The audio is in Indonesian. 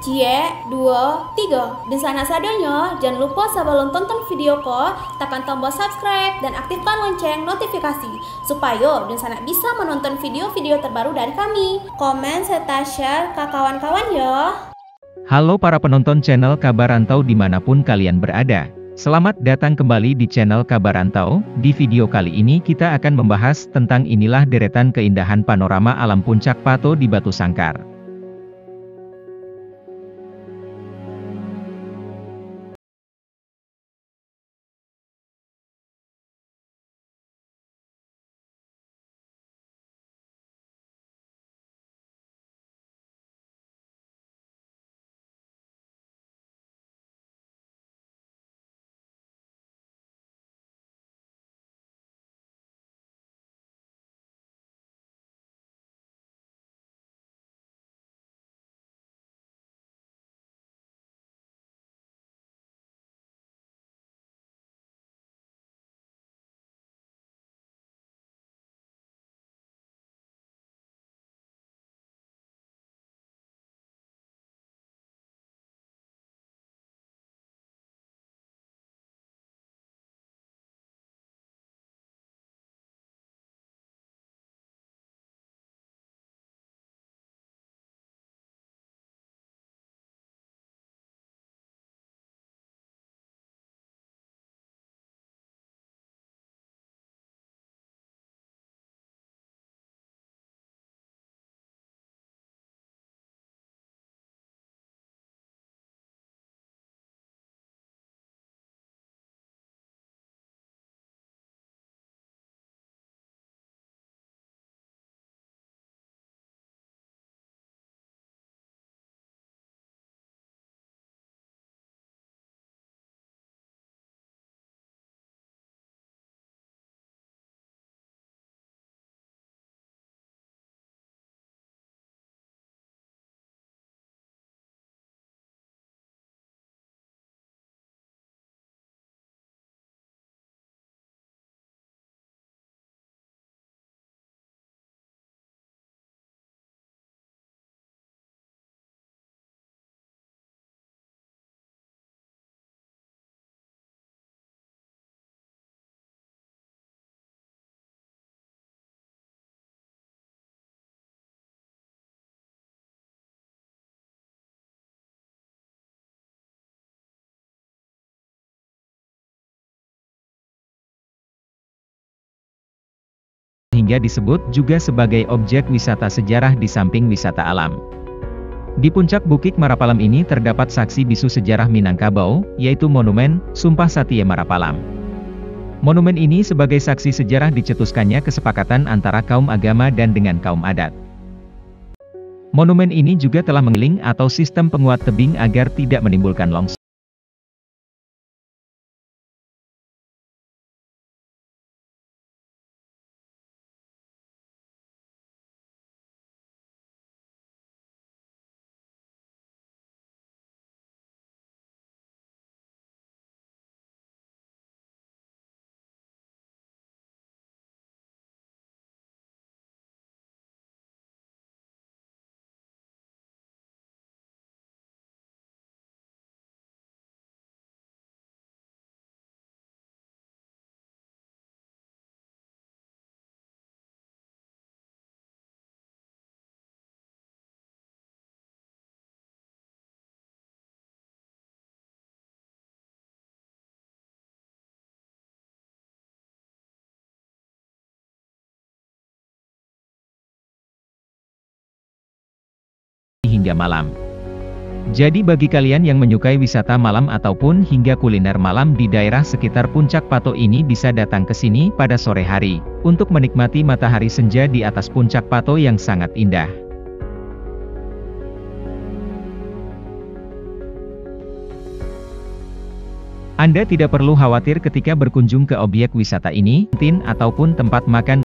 Cie, 2, 3. Dan sana sadanya, jangan lupa sebelum tonton video ko, tekan tombol subscribe dan aktifkan lonceng notifikasi supaya dan sana bisa menonton video-video terbaru dari kami. Komen serta share ke kawan-kawan ya. Halo para penonton channel Kabar Rantau dimanapun kalian berada. Selamat datang kembali di channel Kabar Rantau. Di video kali ini kita akan membahas tentang inilah deretan keindahan panorama alam Puncak Pato di Batu Sangkar. Hingga disebut juga sebagai objek wisata sejarah di samping wisata alam. Di puncak Bukit Marapalam ini terdapat saksi bisu sejarah Minangkabau, yaitu Monumen Sumpah Satya Marapalam. Monumen ini sebagai saksi sejarah dicetuskannya kesepakatan antara kaum agama dan dengan kaum adat. Monumen ini juga telah mengiling atau sistem penguat tebing agar tidak menimbulkan longsor. Hingga malam. Jadi bagi kalian yang menyukai wisata malam ataupun hingga kuliner malam di daerah sekitar Puncak Pato ini bisa datang ke sini pada sore hari, untuk menikmati matahari senja di atas Puncak Pato yang sangat indah. Anda tidak perlu khawatir ketika berkunjung ke objek wisata ini, kantin ataupun tempat makan